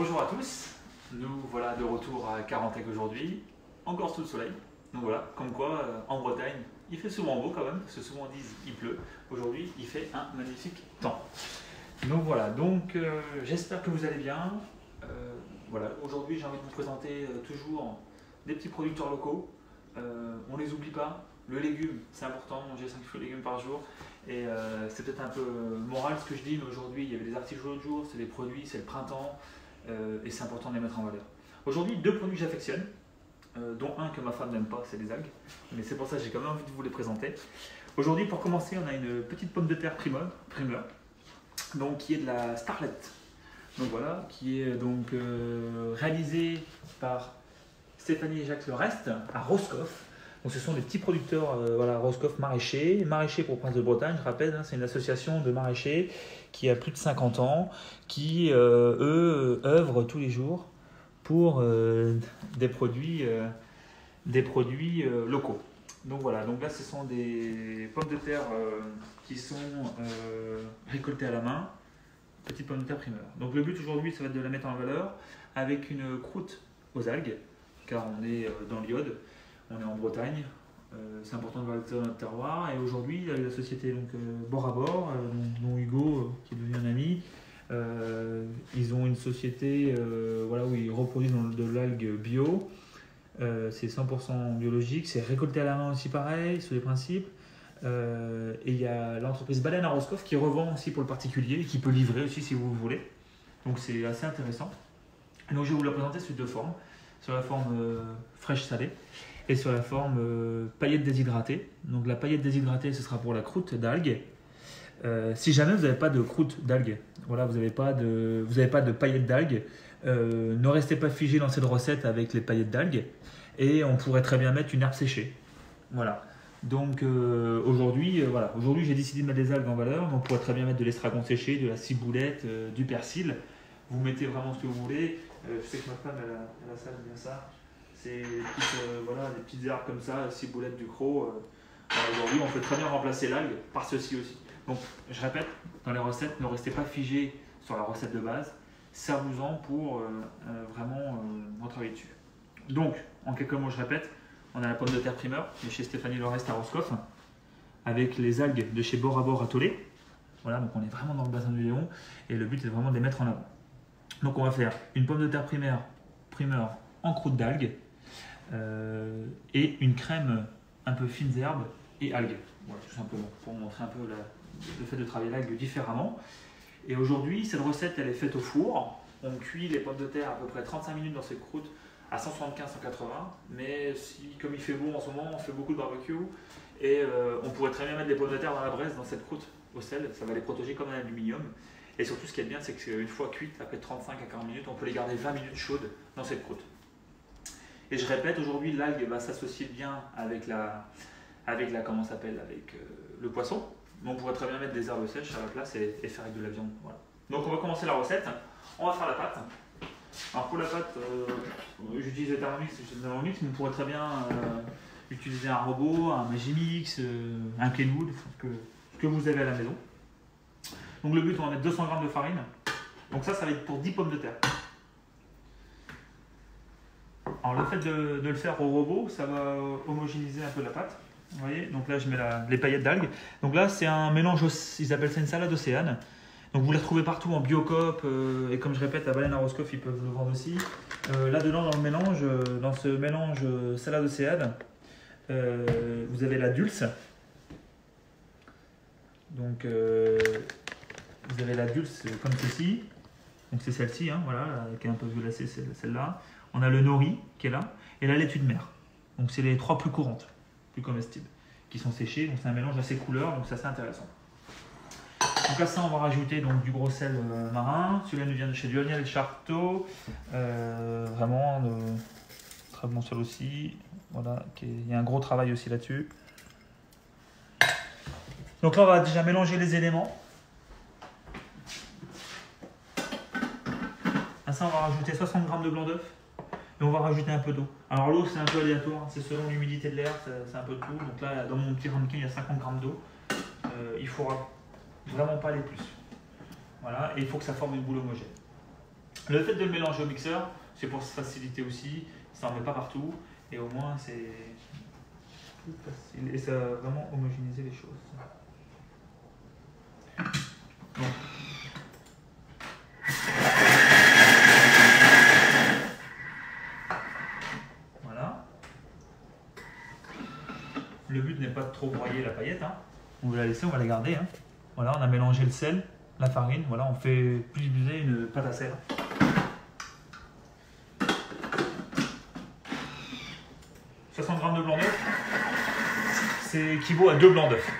Bonjour à tous, nous voilà de retour à Carantec aujourd'hui, encore sous le soleil. Donc voilà, comme quoi en Bretagne il fait souvent beau quand même, parce que souvent on dit il pleut. Aujourd'hui il fait un magnifique temps. Donc voilà, j'espère que vous allez bien. Voilà, aujourd'hui j'ai envie de vous présenter toujours des petits producteurs locaux. On les oublie pas, le légume c'est important, manger 5 fruits et légumes par jour. Et c'est peut-être un peu moral ce que je dis, mais aujourd'hui il y avait des articles l'autre jour, c'est des produits, c'est le printemps. Et c'est important de les mettre en valeur. Aujourd'hui, deux produits que j'affectionne, dont un que ma femme n'aime pas, c'est les algues, mais c'est pour ça que j'ai quand même envie de vous les présenter. Aujourd'hui, pour commencer, on a une petite pomme de terre primeur, donc qui est de la Starlet. Donc voilà, qui est donc réalisée par Stéphanie et Jacques Le Reste à Roscoff. Donc ce sont des petits producteurs, voilà, Roscoff maraîchers pour Prince de Bretagne, je rappelle, hein, c'est une association de maraîchers qui a plus de 50 ans, qui eux œuvrent tous les jours pour des produits locaux. Donc voilà, donc là ce sont des pommes de terre qui sont récoltées à la main, petites pommes de terre primeur. Donc le but aujourd'hui, ça va être de la mettre en valeur avec une croûte aux algues, car on est dans l'iode. On est en Bretagne, c'est important de valoriser notre terroir. Et aujourd'hui, la société Bord à Bord, dont Hugo, qui est devenu un ami, ils ont une société voilà, où ils reproduisent de l'algue bio. C'est 100% biologique, c'est récolté à la main aussi pareil, sur les principes. Et il y a l'entreprise Baleine à Roscoff qui revend aussi pour le particulier et qui peut livrer aussi si vous voulez. Donc c'est assez intéressant. Et donc je vais vous la présenter sous deux formes. Sur la forme fraîche salée et sur la forme paillettes déshydratée. Donc la paillette déshydratée, ce sera pour la croûte d'algues. Si jamais vous n'avez pas de croûte d'algues, voilà, vous n'avez pas de paillettes d'algues, ne restez pas figé dans cette recette avec les paillettes d'algues et on pourrait très bien mettre une herbe séchée. Voilà. Donc aujourd'hui, j'ai décidé de mettre des algues en valeur, mais on pourrait très bien mettre de l'estragon séché, de la ciboulette, du persil. Vous mettez vraiment ce que vous voulez. Je sais que ma femme, elle a ça, elle aime bien ça. C'est des petites herbes comme ça, ciboulette du croc. Aujourd'hui, on peut très bien remplacer l'algue par ceci aussi. Donc, je répète, dans les recettes, ne restez pas figés sur la recette de base. Servez-en pour vraiment retravailler dessus. Donc, en quelques mots, je répète, on a la pomme de terre primeur de chez Stéphanie Le Reste à Roscoff, avec les algues de chez Bord à Bord à Tollet. Voilà, donc on est vraiment dans le bassin du Léon et le but est vraiment de les mettre en avant. Donc on va faire une pomme de terre primeur en croûte d'algues et une crème un peu fines herbes et algues. Voilà, tout simplement, pour montrer un peu le fait de travailler l'algue différemment. Et aujourd'hui, cette recette, elle est faite au four. On cuit les pommes de terre à peu près 35 minutes dans cette croûte à 175-180. Mais si, comme il fait beau en ce moment, on fait beaucoup de barbecue. Et on pourrait très bien mettre les pommes de terre dans la braise, dans cette croûte au sel. Ça va les protéger comme un aluminium. Et surtout, ce qui est bien, c'est qu'une fois cuites, après 35 à 40 minutes, on peut les garder 20 minutes chaudes dans cette croûte. Et je répète, aujourd'hui, l'algue va s'associer bien avec le poisson. Mais on pourrait très bien mettre des herbes sèches à la place et faire avec de la viande. Voilà. Donc, on va commencer la recette. On va faire la pâte. Alors, pour la pâte, j'utilise le Thermomix, mais on pourrait très bien utiliser un robot, un Magimix, un Kenwood, ce que vous avez à la maison. Donc le but, on va mettre 200 g de farine. Donc ça va être pour 10 pommes de terre. Alors le fait de le faire au robot, ça va homogénéiser un peu la pâte. Vous voyez, donc là je mets les paillettes d'algues. Donc là c'est un mélange, ils appellent ça une salade océane. Donc vous les retrouvez partout en Biocoop et comme je répète, à Baleine à Roscoff, ils peuvent le vendre aussi. Là-dedans, dans ce mélange salade océane, vous avez la dulce. Donc vous avez la dulce comme ceci, donc c'est celle-ci, hein, voilà, qui est un peu violacée, celle-là. On a le nori qui est là, et la laitue de mer. Donc c'est les trois plus courantes, plus comestibles, qui sont séchées. Donc c'est un mélange assez couleur, donc c'est assez intéressant. Donc à ça, on va rajouter donc, du gros sel marin. Celui-là nous vient de chez Lionel Charteau. Vraiment, très bon sel aussi. Voilà, il y a un gros travail aussi là-dessus. Donc là, on va déjà mélanger les éléments. À ça, on va rajouter 60 g de blanc d'œuf et on va rajouter un peu d'eau. Alors l'eau, c'est un peu aléatoire, c'est selon l'humidité de l'air, c'est un peu de tout. Donc là, dans mon petit ramequin, il y a 50 g d'eau. Il ne faudra vraiment pas aller plus. Voilà, et il faut que ça forme une boule homogène. Le fait de le mélanger au mixeur, c'est pour se faciliter aussi, ça n'en met pas partout, et au moins c'est plus facile, et ça va vraiment homogénéiser les choses. Bon. Voilà. Le but n'est pas de trop broyer la paillette, hein. On va la laisser, on va la garder. Hein. Voilà, on a mélangé le sel, la farine, voilà, on fait plus une pâte à sel. 60 g de blanc d'œuf, c'est équivaut à 2 blancs d'œuf.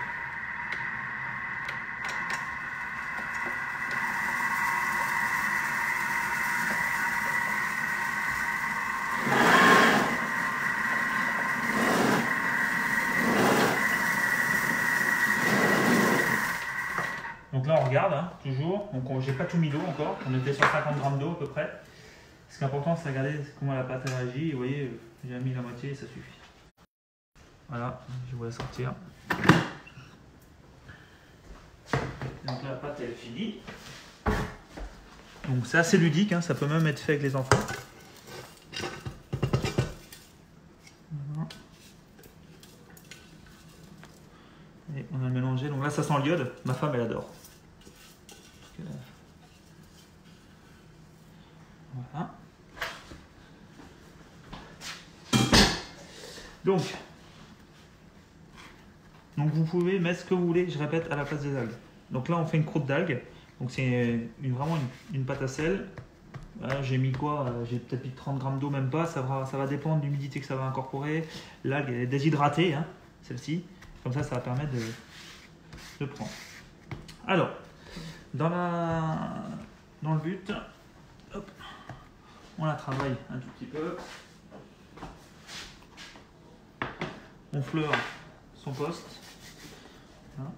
Donc là on regarde, hein, toujours, donc j'ai pas tout mis d'eau encore, on était sur 50 g d'eau à peu près. Ce qui est important c'est de regarder comment la pâte réagit, et vous voyez, j'ai mis la moitié et ça suffit. Voilà, je vais la sortir. Donc la pâte elle est finie. Donc c'est assez ludique, hein, ça peut même être fait avec les enfants. Voilà. Et on a mélangé, donc là ça sent l'iode, ma femme elle adore. Voilà. Donc vous pouvez mettre ce que vous voulez, je répète, à la place des algues. Donc là on fait une croûte d'algues, donc c'est vraiment une pâte à sel. J'ai mis quoi? J'ai peut-être mis 30 g d'eau, même pas, ça va dépendre de l'humidité que ça va incorporer. L'algue est déshydratée, hein, celle-ci, comme ça va permettre de prendre. Alors, dans le but, hop, on la travaille un tout petit peu. On fleure son poste. Voilà.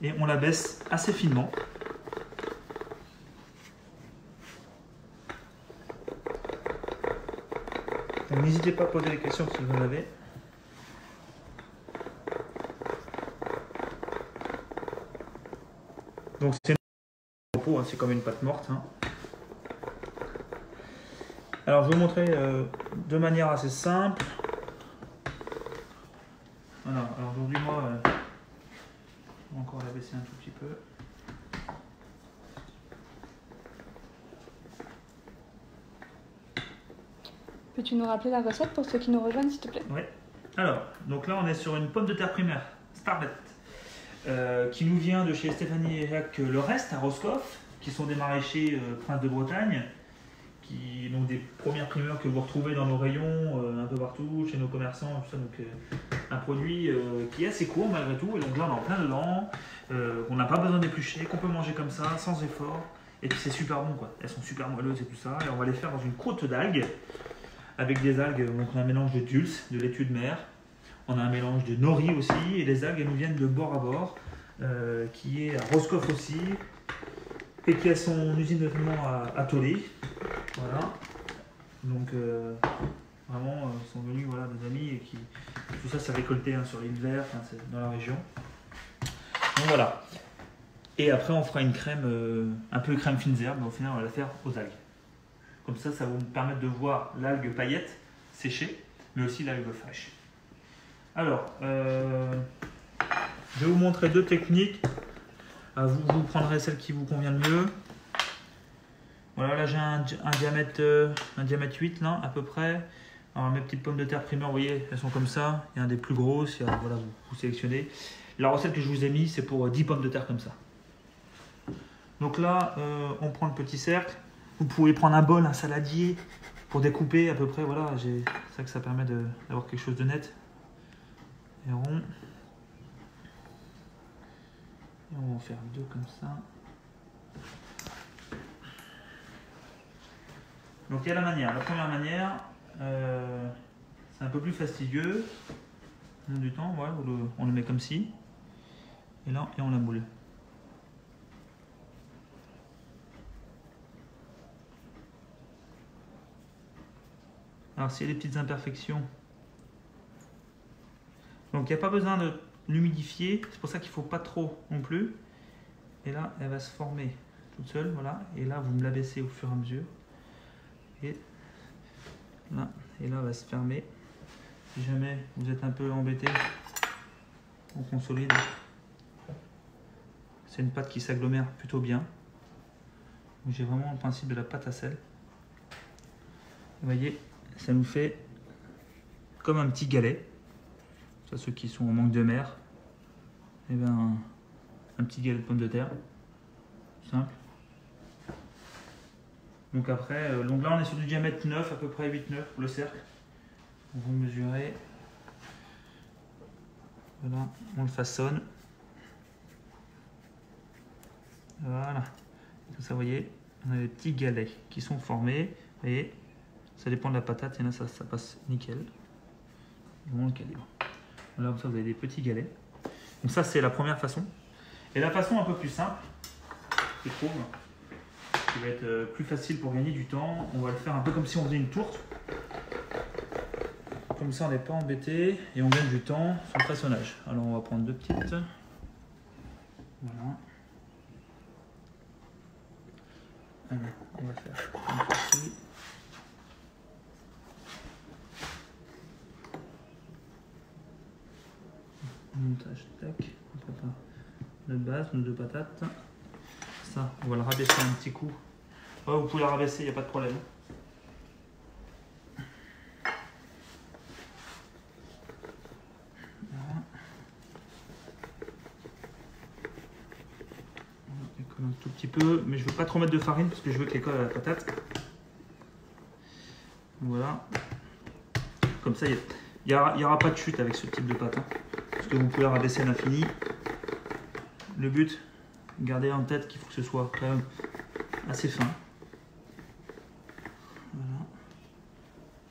Et on la baisse assez finement. N'hésitez pas à poser des questions si vous en avez. Donc c'est comme une pâte morte. Hein. Alors je vais vous montrer de manière assez simple. Voilà, alors aujourd'hui moi, on va encore la baisser un tout petit peu. Peux-tu nous rappeler la recette pour ceux qui nous rejoignent, s'il te plaît? Oui. Alors, donc là on est sur une pomme de terre primaire, Starlet, qui nous vient de chez Stéphanie et Jacques Le Reste à Roscoff, qui sont des maraîchers Prince de Bretagne, qui sont des premières primeurs que vous retrouvez dans nos rayons, un peu partout, chez nos commerçants, tout ça. Donc un produit qui est assez court malgré tout, et donc là on est en plein dedans, on n'a pas besoin d'éplucher, qu'on peut manger comme ça, sans effort, et puis c'est super bon quoi. Elles sont super moelleuses et tout ça, et on va les faire dans une croûte d'algues. Avec des algues, donc on a un mélange de dulce, de laitue de mer, on a un mélange de nori aussi, et les algues elles nous viennent de bord à bord, qui est à Roscoff aussi, et qui a son usine notamment à Tolé. Voilà. Donc vraiment, ils sont venus, voilà, des amis, et qui tout ça c'est récolté hein, sur l'île verte, hein, c'est dans la région. Donc voilà. Et après on fera une crème, un peu crème fines herbes, mais au final on va la faire aux algues. Comme ça, ça va vous permettre de voir l'algue paillette séchée, mais aussi l'algue fraîche. Alors, je vais vous montrer deux techniques. Vous prendrez celle qui vous convient le mieux. Voilà, là j'ai un diamètre 8 là, à peu près. Alors mes petites pommes de terre primeurs, vous voyez, elles sont comme ça. Il y a un des plus grosses, voilà, vous sélectionnez. La recette que je vous ai mis, c'est pour 10 pommes de terre comme ça. Donc là, on prend le petit cercle. Vous pouvez prendre un bol, un saladier pour découper à peu près. Voilà, c'est ça que ça permet d'avoir quelque chose de net et rond. Et on va en faire deux comme ça. Donc il y a la manière. La première manière, c'est un peu plus fastidieux. Du temps, voilà, on le met comme ci. Et là, et on la moule. Alors s'il y a des petites imperfections, donc il n'y a pas besoin de l'humidifier, c'est pour ça qu'il ne faut pas trop non plus. Et là, elle va se former toute seule, voilà. Et là, vous me l'abaissez au fur et à mesure. Et là, elle va se fermer. Si jamais vous êtes un peu embêté, on consolide. C'est une pâte qui s'agglomère plutôt bien. J'ai vraiment le principe de la pâte à sel. Vous voyez, ça nous fait comme un petit galet. Ça, ceux qui sont en manque de mer, et ben, un petit galet de pommes de terre. Simple. Donc après, donc là on est sur du diamètre 9, à peu près 8-9 pour le cercle. Vous mesurez. Voilà, on le façonne. Voilà. Tout ça, vous voyez, on a des petits galets qui sont formés. Vous voyez, ça dépend de la patate. Il y en a, ça passe nickel. Bon, le calibre. Voilà, comme ça, vous avez des petits galets. Donc ça, c'est la première façon. Et la façon un peu plus simple, je trouve, qui va être plus facile pour gagner du temps, on va le faire un peu comme si on faisait une tourte. Comme ça, on n'est pas embêté et on gagne du temps sur le façonnage. Alors, on va prendre deux petites. Voilà. Alors, on va faire comme ceci. Montage, tac. On prépare notre base, nos deux patates. Ça, on va le rabaisser un petit coup. Ouais, vous pouvez le rabaisser, il n'y a pas de problème. Voilà. On décolle un tout petit peu, mais je ne veux pas trop mettre de farine parce que je veux qu'elle colle à la patate. Voilà. Comme ça, il n'y aura pas de chute avec ce type de pâte. Hein, parce que vous pouvez la rabaisser à l'infini. Le but, gardez en tête qu'il faut que ce soit quand même assez fin. Voilà.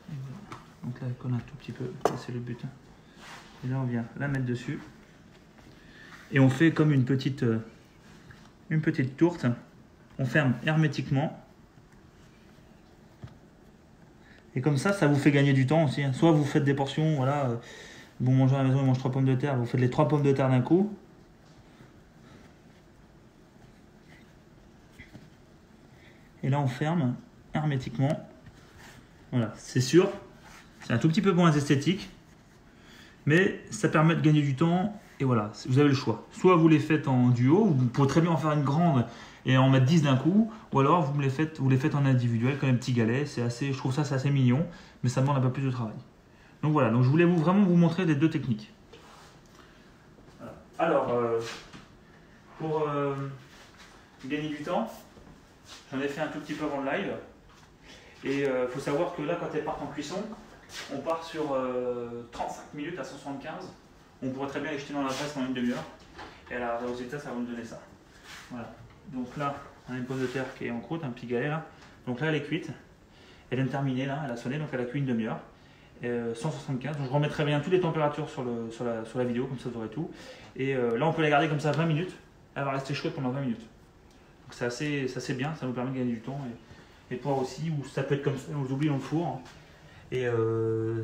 Et voilà. Donc là, elle colle un tout petit peu. C'est le but. Et là, on vient la mettre dessus. Et on fait comme une petite tourte. On ferme hermétiquement. Et comme ça vous fait gagner du temps aussi. Soit vous faites des portions, voilà, bon manger à la maison, ils mangent 3 pommes de terre, vous faites les 3 pommes de terre d'un coup. Et là on ferme hermétiquement. Voilà, c'est sûr, c'est un tout petit peu moins esthétique, mais ça permet de gagner du temps. Et voilà, vous avez le choix. Soit vous les faites en duo, vous pouvez très bien en faire une grande et en mettre 10 d'un coup, ou alors vous les faites en individuel comme un petit galet. Je trouve ça c'est assez mignon, mais ça demande un peu plus de travail. Donc voilà, donc je voulais vraiment vous montrer les deux techniques. Alors, pour gagner du temps, j'en ai fait un tout petit peu avant le live. Et il faut savoir que là, quand elles partent en cuisson, on part sur 35 minutes à 175. On pourrait très bien les jeter dans la presse en une demi-heure. Et à la résultat, ça va nous donner ça. Voilà. Donc là, on a une pomme de terre qui est en croûte, un petit galet là. Donc là, elle est cuite. Elle vient de terminer là, elle a sonné, donc elle a cuit une demi-heure. 175. Donc je remettrai bien toutes les températures sur la vidéo, comme ça vous aurez tout. Et là, on peut la garder comme ça 20 minutes. Elle va rester chaude pendant 20 minutes. Donc c'est assez bien, ça nous permet de gagner du temps. Et pouvoir aussi, ou ça peut être comme ça, on oublie dans le four. Et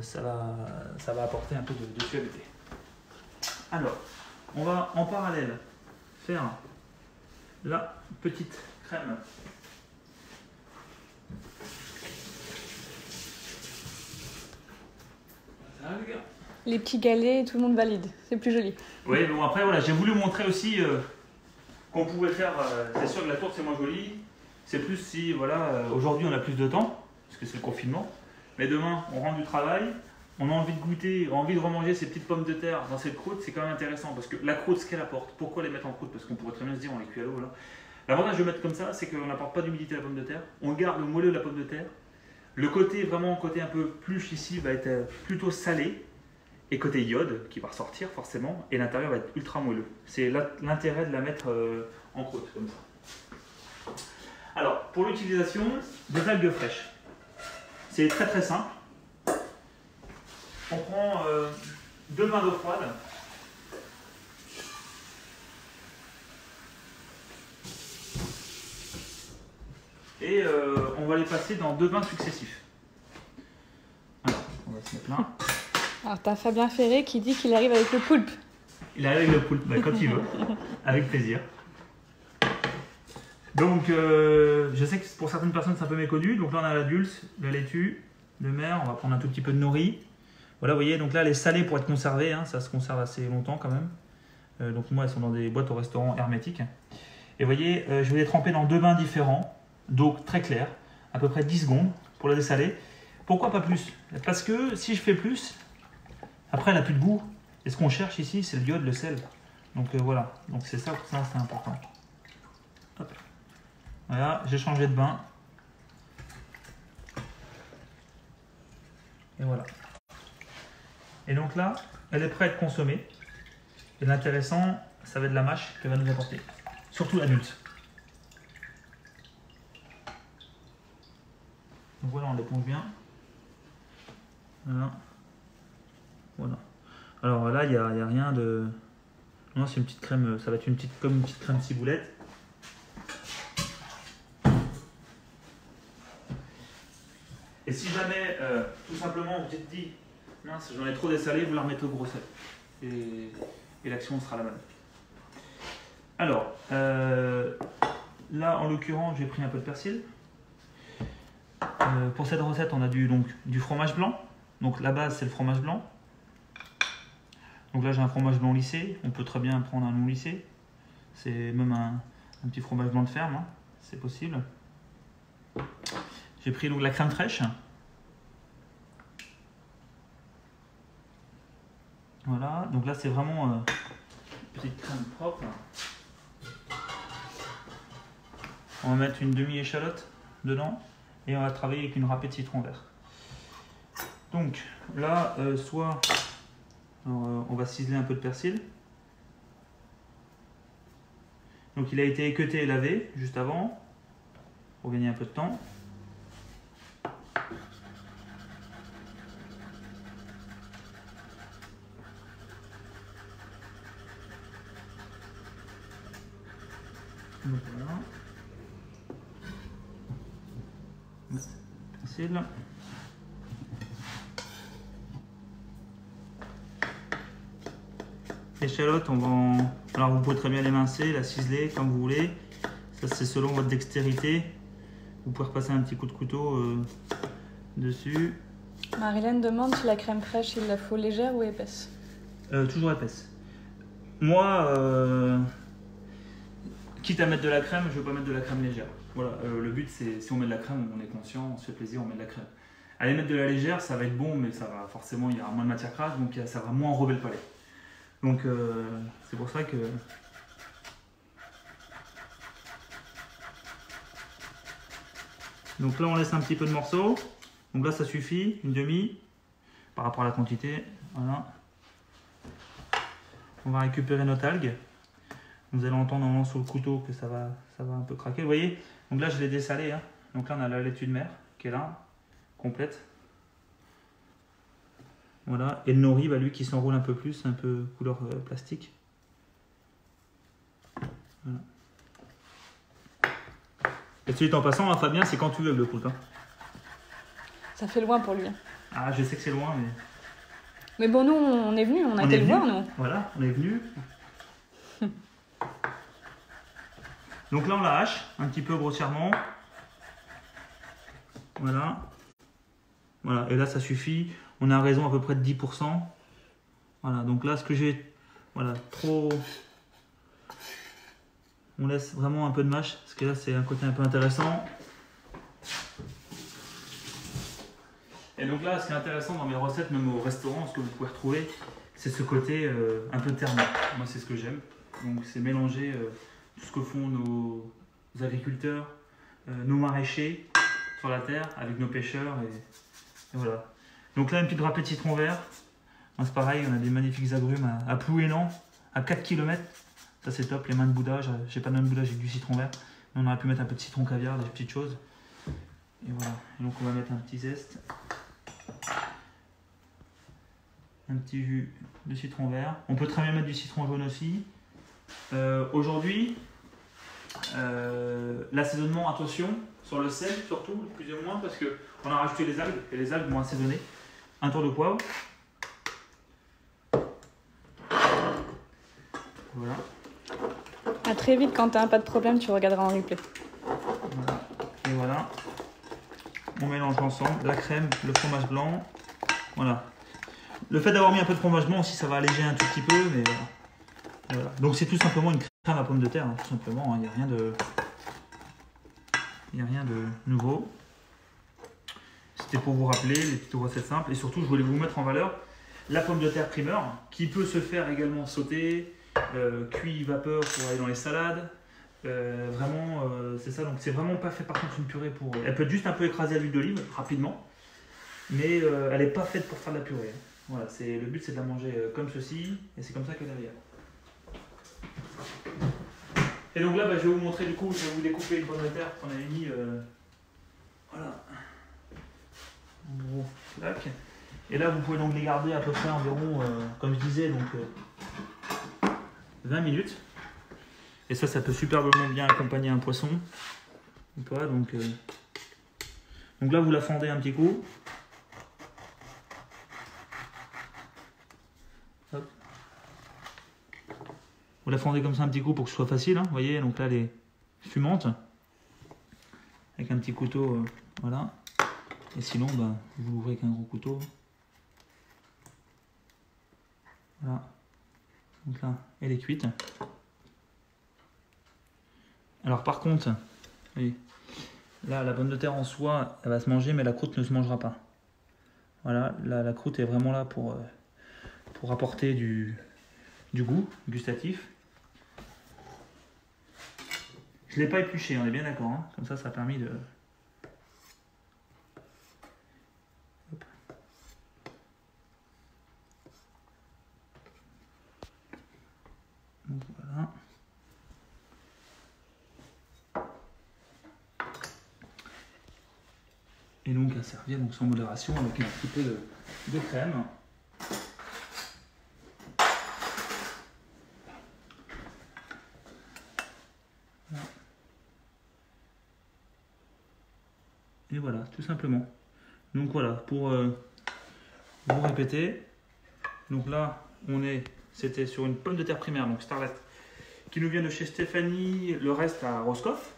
ça va apporter un peu de suaveté. Alors, on va en parallèle faire la petite crème. Les petits galets, tout le monde valide, c'est plus joli. Oui, bon après voilà, j'ai voulu montrer aussi qu'on pouvait faire, c'est sûr que la tourte c'est moins joli, c'est plus si voilà, aujourd'hui on a plus de temps, parce que c'est le confinement, mais demain on rentre du travail, on a envie de goûter, on a envie de remanger ces petites pommes de terre dans cette croûte, c'est quand même intéressant, parce que la croûte ce qu'elle apporte, pourquoi les mettre en croûte? Parce qu'on pourrait très bien se dire on les cuit à l'eau là. L'avantage de mettre comme ça, c'est qu'on n'apporte pas d'humidité à la pomme de terre, on garde le moelleux de la pomme de terre, le côté vraiment, côté un peu pluche ici va être plutôt salé, et côté iode qui va ressortir forcément, et l'intérieur va être ultra moelleux. C'est l'intérêt de la mettre en croûte comme ça. Alors pour l'utilisation des algues fraîches, c'est très très simple. On prend 2 bains d'eau froide. Et on va les passer dans 2 bains successifs. Alors on va se mettre là. Alors, t'as Fabien Ferré qui dit qu'il arrive avec le poulpe. Il arrive avec le poulpe, bah, quand il veut, avec plaisir. Donc, je sais que pour certaines personnes, c'est un peu méconnu. Donc là, on a la dulce, la laitue de mer. On va prendre un tout petit peu de nori. Voilà, vous voyez, donc là, elle est salée pour être conservée. Hein, ça se conserve assez longtemps quand même. Donc moi, elles sont dans des boîtes au restaurant hermétiques. Et vous voyez, je vais les tremper dans 2 bains différents, d'eau très claire, à peu près 10 secondes pour la dessaler. Pourquoi pas plus? Parce que si je fais plus, après, elle n'a plus de goût. Et ce qu'on cherche ici, c'est le iode, le sel. Donc voilà, donc c'est ça, c'est important. Hop. Voilà, j'ai changé de bain. Et voilà. Et donc là, elle est prête à être consommée. Et l'intéressant, ça va être la mâche qu'elle va nous apporter. Surtout l'adulte. Donc voilà, on l'éponge bien. Voilà. Voilà. Alors là, il n'y a rien de... Non, c'est une petite crème, ça va être comme une petite crème ciboulette. Et si jamais, tout simplement, vous vous dit, mince, j'en ai trop dessalé, vous la remettez au gros sel. Et l'action sera la même. Alors, là, en l'occurrence, j'ai pris un peu de persil. Pour cette recette, on a du fromage blanc. Donc la base, c'est le fromage blanc. Donc là, j'ai un fromage blanc lissé. On peut très bien prendre un non lissé. C'est même un petit fromage blanc de ferme. Hein. C'est possible. J'ai pris donc la crème fraîche. Voilà. Donc là, c'est vraiment une petite crème propre. On va mettre une demi-échalote dedans. Et on va travailler avec une râpée de citron vert. Donc là, on va ciseler un peu de persil. Donc il a été équeuté et lavé juste avant, pour gagner un peu de temps. Donc voilà. Persil. L'échalote, alors vous pouvez très bien l'émincer, la ciseler comme vous voulez. Ça c'est selon votre dextérité. Vous pouvez repasser un petit coup de couteau dessus. Marilène demande si la crème fraîche, il la faut légère ou épaisse? Toujours épaisse. Moi, quitte à mettre de la crème, je ne veux pas mettre de la crème légère. Voilà, le but c'est, si on met de la crème, on est conscient, on se fait plaisir, on met de la crème. Aller mettre de la légère, ça va être bon, mais ça va forcément, il y aura moins de matière grasse, donc ça va moins enrober le palais. Donc c'est pour ça que... Donc là on laisse un petit peu de morceaux. Donc là ça suffit, une demi, par rapport à la quantité. Voilà. On va récupérer notre algue. Vous allez entendre normalement sur le couteau que ça va un peu craquer. Vous voyez? Donc là je l'ai dessalé. Hein. Donc là on a la laitue de mer qui est là, complète. Voilà, et le nori, bah, lui qui s'enroule un peu plus, un peu couleur plastique. Voilà. Et celui en passant, hein, Fabien, c'est quand tu veux le pout. Hein. Ça fait loin pour lui. Ah, je sais que c'est loin, mais... Mais bon, nous, on est venus, on a été le voir, nous. Voilà, on est venus. Donc là, on la hache, un petit peu grossièrement. Voilà. Voilà, et là, ça suffit. On a raison à peu près de 10%. Voilà, donc là, ce que j'ai... Voilà, trop... On laisse vraiment un peu de mâche, parce que là, c'est un côté un peu intéressant. Et donc là, ce qui est intéressant dans mes recettes, même au restaurant, ce que vous pouvez retrouver, c'est ce côté un peu thermique. Moi, c'est ce que j'aime. Donc, c'est mélanger tout ce que font nos agriculteurs, nos maraîchers sur la terre, avec nos pêcheurs. Et voilà. Donc là, une petite râpée de citron vert. C'est pareil, on a des magnifiques agrumes à Plouélan, à 4 km. Ça, c'est top. Les mains de Bouddha, j'ai pas de main de Bouddha, j'ai du citron vert. Mais on aurait pu mettre un peu de citron caviar, des petites choses. Et voilà. Et donc, on va mettre un petit zeste. Un petit jus de citron vert. On peut très bien mettre du citron jaune aussi. Aujourd'hui, l'assaisonnement, attention, sur le sel surtout, plus ou moins, parce qu'on a rajouté les algues, et les algues vont assaisonner. Un tour de poivre. Voilà. À très vite, quand t'as pas de problème, tu regarderas en replay. Voilà. Et voilà. On mélange ensemble la crème, le fromage blanc. Voilà. Le fait d'avoir mis un peu de fromage blanc aussi, ça va alléger un tout petit peu, mais voilà. Et voilà. Donc c'est tout simplement une crème à pommes de terre, hein, tout simplement. Il n'y a rien de nouveau. C'était pour vous rappeler les petites recettes simples. Et surtout, je voulais vous mettre en valeur la pomme de terre primeur, qui peut se faire également sauter, cuit vapeur pour aller dans les salades. Vraiment, c'est ça. Donc c'est vraiment pas fait par contre une purée pour. Elle peut être juste un peu écrasée à l'huile d'olive rapidement, mais elle n'est pas faite pour faire de la purée. Voilà, le but c'est de la manger comme ceci, et c'est comme ça qu'elle est. Et donc là, je vais vous montrer du coup, je vais vous découper une pomme de terre qu'on avait mis. Voilà. Bon, tac. Et là, vous pouvez donc les garder à peu près environ, comme je disais, donc 20 minutes. Et ça peut superbement bien accompagner un poisson. Ou pas, donc là, vous la fendez un petit coup. Hop. Vous la fendez comme ça un petit coup pour que ce soit facile. Hein, vous voyez, donc là, elle est fumante. Avec un petit couteau, voilà. Et sinon, vous l'ouvrez avec un gros couteau. Voilà. Donc là, elle est cuite. Alors par contre, voyez, là, la pomme de terre en soi, elle va se manger, mais la croûte ne se mangera pas. Voilà, la croûte est vraiment là pour apporter du goût gustatif. Je ne l'ai pas épluché, on est bien d'accord. Hein, comme ça a permis de... Hop. Donc voilà. Et donc à servir donc sans modération avec un petit peu de crème. Voilà. Et voilà, tout simplement. Donc voilà, pour vous répéter. Donc là, c'était sur une pomme de terre primaire, donc Starlet, qui nous vient de chez Stéphanie, le reste à Roscoff,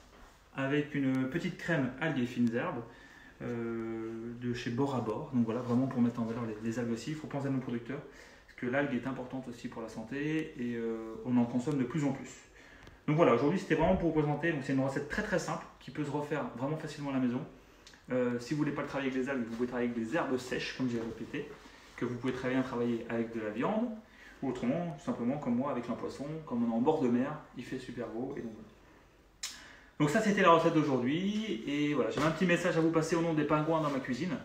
avec une petite crème algues et fines herbes. De chez Bord à Bord, donc voilà, vraiment pour mettre en valeur les algues aussi. Il faut penser à nos producteurs, parce que l'algue est importante aussi pour la santé et on en consomme de plus en plus. Donc voilà, aujourd'hui c'était vraiment pour vous présenter, donc c'est une recette très très simple qui peut se refaire vraiment facilement à la maison. Si vous ne voulez pas le travailler avec les algues, vous pouvez travailler avec des herbes sèches, comme j'ai répété, que vous pouvez très bien travailler avec de la viande, ou autrement, tout simplement comme moi avec un poisson, comme on est en bord de mer, il fait super beau, et donc voilà. Donc ça c'était la recette d'aujourd'hui, et voilà, j'avais un petit message à vous passer au nom des pingouins dans ma cuisine.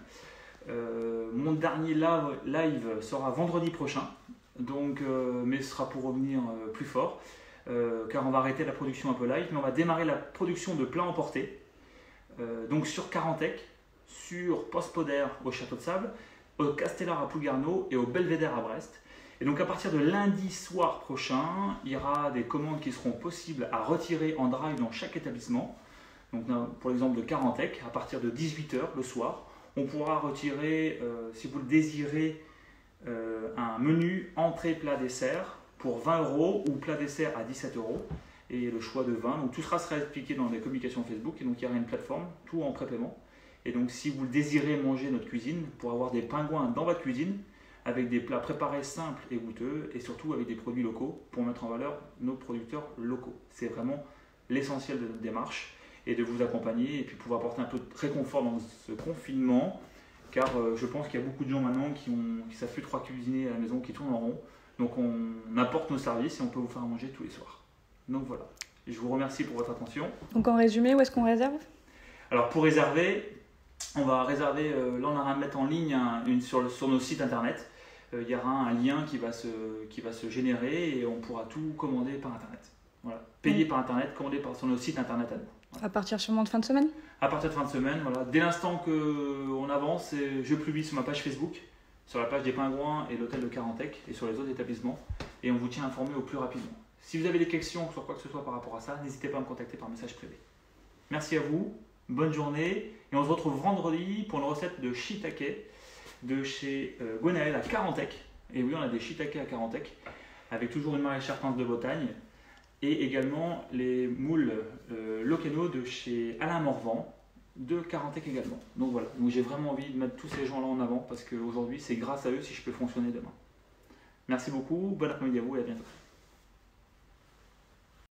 Mon dernier live sera vendredi prochain, donc, mais ce sera pour revenir plus fort, car on va arrêter la production un peu live, mais on va démarrer la production de plats emportés, donc sur Carantec, sur Postpoder au Château de Sable, au Castellar à Plougarneau et au Belvédère à Brest. Et donc à partir de lundi soir prochain, il y aura des commandes qui seront possibles à retirer en drive dans chaque établissement. Donc pour l'exemple de Carantec, à partir de 18 h le soir, on pourra retirer, si vous le désirez, un menu entrée, plat, dessert pour 20 € ou plat dessert à 17 € et le choix de vin. Donc tout sera expliqué dans les communications Facebook et donc il y aura une plateforme, tout en prépaiement. Et donc si vous désirez manger notre cuisine, pour avoir des pingouins dans votre cuisine, avec des plats préparés simples et goûteux, et surtout avec des produits locaux pour mettre en valeur nos producteurs locaux. C'est vraiment l'essentiel de notre démarche, et de vous accompagner et puis pouvoir apporter un peu de réconfort dans ce confinement, car je pense qu'il y a beaucoup de gens maintenant qui ne savent plus trop cuisiner à la maison, qui tournent en rond. Donc on apporte nos services et on peut vous faire manger tous les soirs. Donc voilà, je vous remercie pour votre attention. Donc en résumé, où est-ce qu'on réserve? Alors pour réserver, on va réserver, là on a rien de mettre en ligne sur nos sites internet. Il y aura un lien qui va se générer et on pourra tout commander par internet. Voilà. Payer par internet, commander sur nos sites internet à nous. Voilà. À partir sûrement de fin de semaine? À partir de fin de semaine, voilà. Dès l'instant qu'on avance, je publie sur ma page Facebook, sur la page des Pingouins et l'hôtel de Carantec et sur les autres établissements, et on vous tient informé au plus rapidement. Si vous avez des questions sur quoi que ce soit par rapport à ça, n'hésitez pas à me contacter par message privé. Merci à vous, bonne journée, et on se retrouve vendredi pour une recette de shiitake de chez Gwenaël à Carantec. Et oui, on a des shiitake à Carantec, avec toujours une maraîchère Prince de Bretagne, et également les moules Locano de chez Alain Morvan, de Carantec également. Donc voilà, donc j'ai vraiment envie de mettre tous ces gens-là en avant parce qu'aujourd'hui c'est grâce à eux si je peux fonctionner demain. Merci beaucoup, bon après-midi à vous et à bientôt.